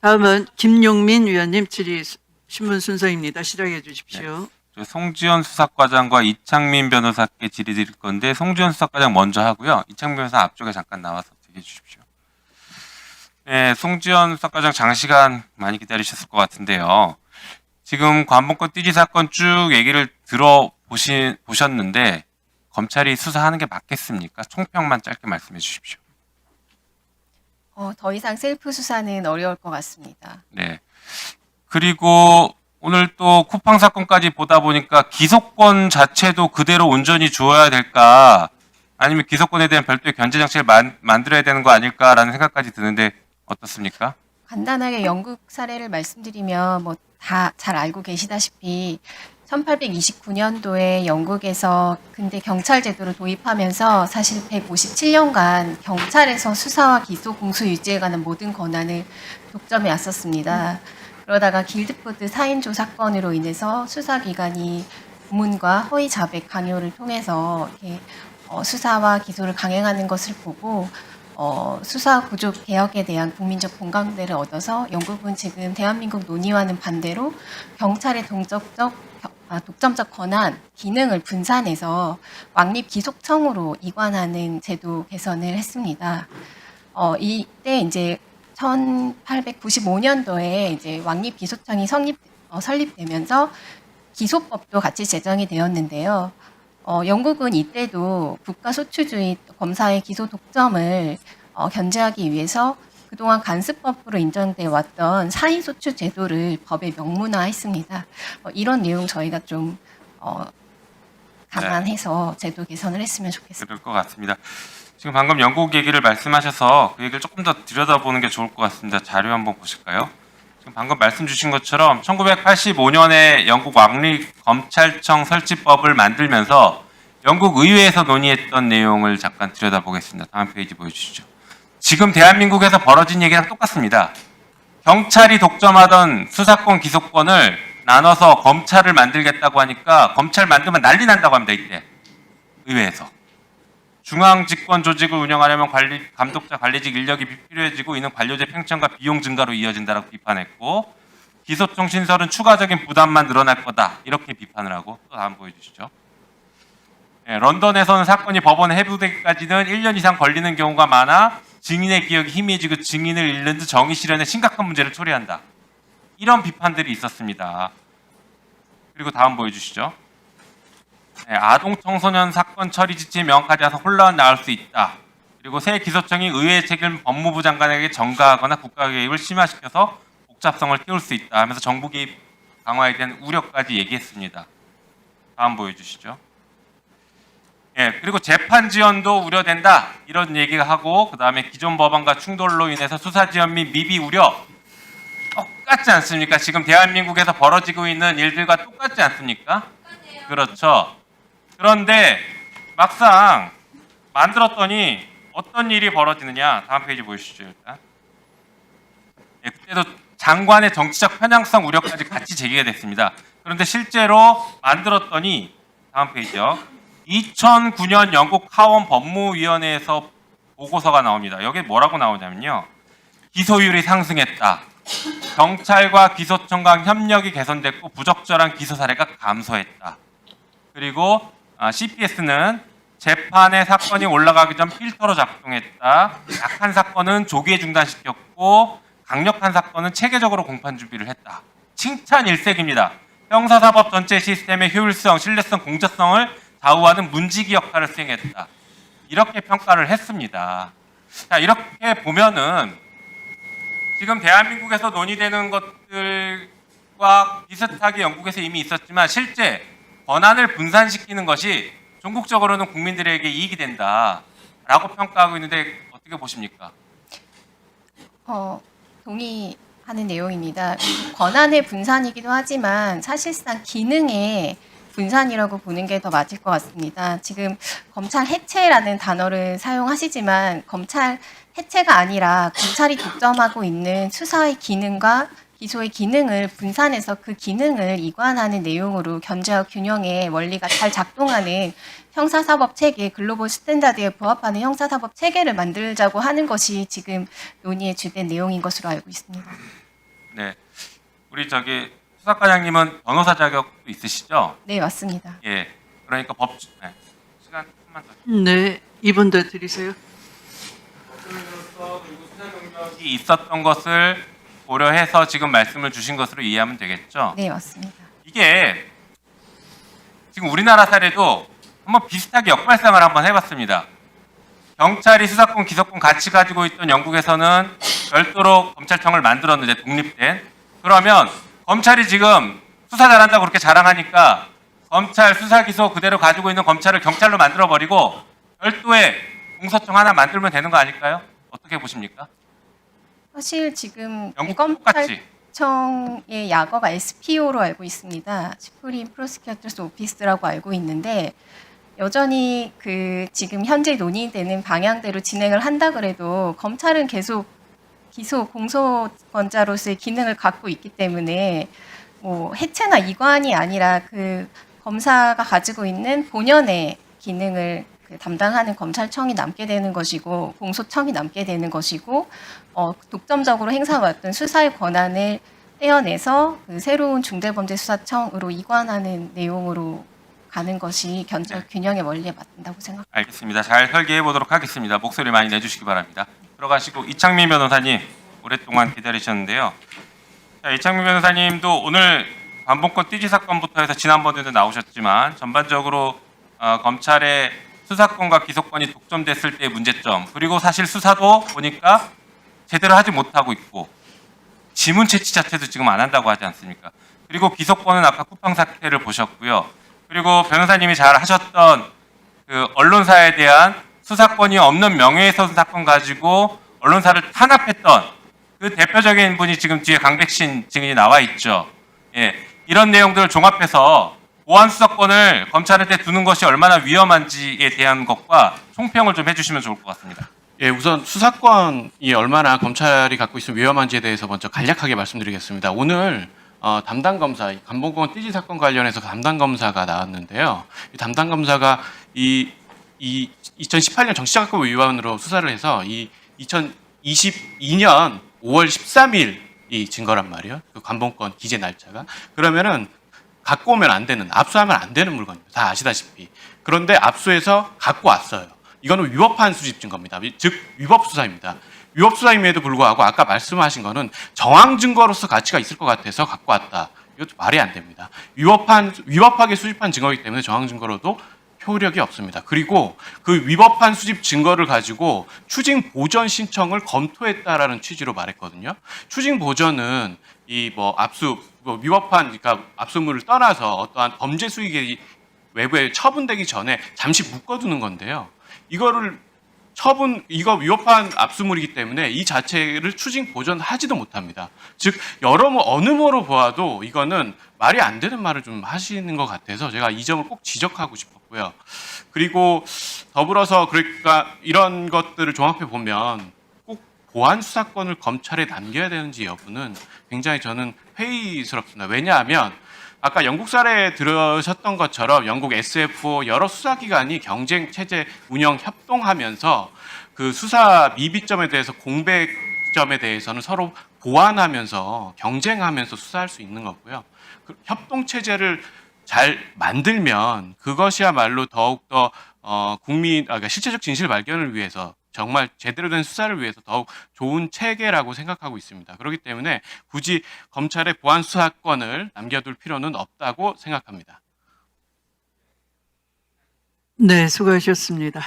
다음은 김용민 위원님 질의 신문 순서입니다. 시작해 주십시오. 네. 송지현 수사과장과 이창민 변호사께 질의 드릴 건데 송지현 수사과장 먼저 하고요. 이창민 변호사 앞쪽에 잠깐 나와서 얘기해 주십시오. 네, 송지현 수사과장 장시간 많이 기다리셨을 것 같은데요. 지금 관본권 띠지 사건 쭉 얘기를 보셨는데 검찰이 수사하는 게 맞겠습니까? 총평만 짧게 말씀해 주십시오. 더 이상 셀프 수사는 어려울 것 같습니다. 네. 그리고 오늘 또 쿠팡 사건까지 보다 보니까 기소권 자체도 그대로 온전히 주어야 될까, 아니면 기소권에 대한 별도의 견제 장치를 만들어야 되는 거 아닐까라는 생각까지 드는데 어떻습니까? 간단하게 영국 사례를 말씀드리면 뭐 다 잘 알고 계시다시피 1829년도에 영국에서 근대 경찰 제도를 도입하면서 사실 157년간 경찰에서 수사와 기소, 공소 유지에 관한 모든 권한을 독점해 왔었습니다. 그러다가 길드포드 4인조 사건으로 인해서 수사기관이 고문과 허위 자백 강요를 통해서 이렇게 수사와 기소를 강행하는 것을 보고 수사 구조 개혁에 대한 국민적 공감대를 얻어서 영국은 지금 대한민국 논의와는 반대로 경찰의 독점적 권한, 기능을 분산해서 왕립 기속청으로 이관하는 제도 개선을 했습니다. 이때 이제 1895년도에 이제 왕립 기소청이 설립되면서 기소법도 같이 제정이 되었는데요. 영국은 이때도 국가소추주의 검사의 기소 독점을 견제하기 위해서 그동안 간습법으로 인정돼 왔던 사의소추 제도를 법에 명문화했습니다. 이런 내용 저희가 좀 감안해서 제도 개선을 했으면 좋겠습니다. 그럴 것 같습니다. 지금 방금 영국 얘기를 말씀하셔서 그 얘기를 조금 더 들여다보는 게 좋을 것 같습니다. 자료 한번 보실까요? 지금 방금 말씀 주신 것처럼 1985년에 영국 왕립 검찰청 설치법을 만들면서 영국 의회에서 논의했던 내용을 잠깐 들여다보겠습니다. 다음 페이지 보여주시죠. 지금 대한민국에서 벌어진 얘기랑 똑같습니다. 경찰이 독점하던 수사권, 기소권을 나눠서 검찰을 만들겠다고 하니까 검찰 만들면 난리 난다고 합니다. 이때 의회에서. 중앙집권 조직을 운영하려면 감독자 관리직 인력이 필요해지고 이는 관료제 팽창과 비용 증가로 이어진다라고 비판했고, 기소청 신설은 추가적인 부담만 늘어날 거다 이렇게 비판을 하고, 또 다음 보여주시죠. 네, 런던에서는 사건이 법원에 회부되기까지는 1년 이상 걸리는 경우가 많아 증인의 기억이 희미해지고 증인을 잃는 등 정의 실현에 심각한 문제를 초래한다. 이런 비판들이 있었습니다. 그리고 다음 보여주시죠. 네, 아동 청소년 사건 처리 지침이 명확하지 않아서 혼란이 나올 수 있다. 그리고 새 기소청이 의회 책임 법무부 장관에게 전가하거나 국가 개입을 심화시켜서 복잡성을 키울 수 있다 하면서 정부 개입 강화에 대한 우려까지 얘기했습니다. 다음 보여주시죠. 예, 그리고 재판 지연도 우려된다 이런 얘기가 하고, 그 다음에 기존 법안과 충돌로 인해서 수사 지연 및 미비 우려 똑같지 않습니까? 지금 대한민국에서 벌어지고 있는 일들과 똑같지 않습니까? 그렇죠. 그런데 막상 만들었더니 어떤 일이 벌어지느냐. 다음 페이지 보여주시죠. 일단. 예, 그때도 장관의 정치적 편향성 우려까지 같이 제기가 됐습니다. 그런데 실제로 만들었더니, 다음 페이지요. 2009년 영국 하원 법무위원회에서 보고서가 나옵니다. 여기 뭐라고 나오냐면요. 기소율이 상승했다. 경찰과 기소청 간 협력이 개선됐고 부적절한 기소 사례가 감소했다. 그리고 CPS는 재판의 사건이 올라가기 전 필터로 작동했다. 약한 사건은 조기에 중단시켰고 강력한 사건은 체계적으로 공판 준비를 했다. 칭찬 일색입니다. 형사사법 전체 시스템의 효율성, 신뢰성, 공정성을 좌우하는 문지기 역할을 수행했다. 이렇게 평가를 했습니다. 자, 이렇게 보면은 지금 대한민국에서 논의되는 것들과 비슷하게 영국에서 이미 있었지만 실제 권한을 분산시키는 것이 전국적으로는 국민들에게 이익이 된다라고 평가하고 있는데 어떻게 보십니까? 동의하는 내용입니다. 권한의 분산이기도 하지만 사실상 기능의 분산이라고 보는 게 더 맞을 것 같습니다. 지금 검찰 해체라는 단어를 사용하시지만 검찰 해체가 아니라 검찰이 독점하고 있는 수사의 기능과 기소의 기능을 분산해서 그 기능을 이관하는 내용으로 견제와 균형의 원리가 잘 작동하는 형사사법 체계, 글로벌 스탠다드에 부합하는 형사사법 체계를 만들자고 하는 것이 지금 논의의 주된 내용인 것으로 알고 있습니다. 네. 우리 수사과장님은 변호사 자격도 있으시죠? 네, 맞습니다. 예. 그러니까 네. 시간 조금만 더. 네, 2분 더 드리세요. 그리고 수사 경력이 있었던 것을 고려해서 지금 말씀을 주신 것으로 이해하면 되겠죠? 네, 맞습니다. 이게 지금 우리나라 사례도 한번 비슷하게 역발상을 한번 해봤습니다. 경찰이 수사권, 기소권 같이 가지고 있던 영국에서는 별도로 검찰청을 만들었는데 독립된. 그러면 검찰이 지금 수사 잘한다고 그렇게 자랑하니까 검찰 수사 기소 그대로 가지고 있는 검찰을 경찰로 만들어버리고 별도의 공소청 하나 만들면 되는 거 아닐까요? 어떻게 보십니까? 사실 지금 영국도 똑같이. 대검찰청의 약어가 SPO로 알고 있습니다. Supreme Prosecutor's Office라고 알고 있는데 여전히 그 지금 현재 논의되는 방향대로 진행을 한다 그래도 검찰은 계속 기소 공소권자로서의 기능을 갖고 있기 때문에 뭐 해체나 이관이 아니라 그 검사가 가지고 있는 본연의 기능을 담당하는 검찰청이 남게 되는 것이고 공소청이 남게 되는 것이고 독점적으로 행사해왔던 수사의 권한을 떼어내서 그 새로운 중대범죄수사청으로 이관하는 내용으로 가는 것이 균형의 원리에 맞는다고 생각합니다. 알겠습니다. 잘 설계해 보도록 하겠습니다. 목소리 많이 내주시기 바랍니다. 들어가시고 이창민 변호사님 오랫동안 기다리셨는데요. 자, 이창민 변호사님도 오늘 반봉권 띠지 사건부터 해서 지난번에도 나오셨지만 전반적으로 검찰의 수사권과 기소권이 독점됐을 때의 문제점 그리고 사실 수사도 보니까 제대로 하지 못하고 있고 지문 채취 자체도 지금 안 한다고 하지 않습니까? 그리고 기소권은 아까 쿠팡 사태를 보셨고요. 그리고 변호사님이 잘 하셨던 그 언론사에 대한 수사권이 없는 명예훼손 사건 가지고 언론사를 탄압했던 그 대표적인 분이 지금 뒤에 강백신 증인이 나와 있죠. 예, 이런 내용들을 종합해서 보안 수사권을 검찰한테 두는 것이 얼마나 위험한지에 대한 것과 총평을 좀 해주시면 좋을 것 같습니다. 예, 우선 수사권이 얼마나 검찰이 갖고 있으면 위험한지에 대해서 먼저 간략하게 말씀드리겠습니다. 오늘 담당 검사, 감봉권 띠지 사건 관련해서 담당 검사가 나왔는데요. 이 담당 검사가 이 2018년 정치자금법 위반으로 수사를 해서 이 2022년 5월 13일 이 증거란 말이에요. 그 감봉권 기재 날짜가. 그러면은 갖고 오면 안 되는, 압수하면 안 되는 물건입니다. 다 아시다시피. 그런데 압수해서 갖고 왔어요. 이거는 위법한 수집 증거입니다. 즉 위법 수사입니다. 위법 수사임에도 불구하고 아까 말씀하신 거는 정황 증거로서 가치가 있을 것 같아서 갖고 왔다. 이것도 말이 안 됩니다. 위법하게 수집한 증거이기 때문에 정황 증거로도 효력이 없습니다. 그리고 그 위법한 수집 증거를 가지고 추징 보전 신청을 검토했다라는 취지로 말했거든요. 추징 보전은 위법한 그러니까 압수물을 떠나서 어떠한 범죄 수익이 외부에 처분되기 전에 잠시 묶어두는 건데요. 이거 위법한 압수물이기 때문에 이 자체를 추징 보전하지도 못합니다. 즉 어느 뭐로 보아도 이거는 말이 안 되는 말을 좀 하시는 것 같아서 제가 이 점을 꼭 지적하고 싶었고요. 그리고 더불어서 그러니까 이런 것들을 종합해 보면 꼭 보안 수사권을 검찰에 남겨야 되는지 여부는 굉장히 저는 회의스럽습니다. 왜냐하면 아까 영국 사례에 들으셨던 것처럼 영국 SFO 여러 수사기관이 경쟁 체제 운영 협동하면서 그 수사 미비점에 대해서 공백점에 대해서는 서로 보완하면서 경쟁하면서 수사할 수 있는 거고요. 그 협동 체제를 잘 만들면 그것이야말로 더욱더 그러니까 실체적 진실 발견을 위해서 정말 제대로 된 수사를 위해서 더욱 좋은 체계라고 생각하고 있습니다. 그렇기 때문에 굳이 검찰의 보안 수사권을 남겨둘 필요는 없다고 생각합니다. 네, 수고하셨습니다.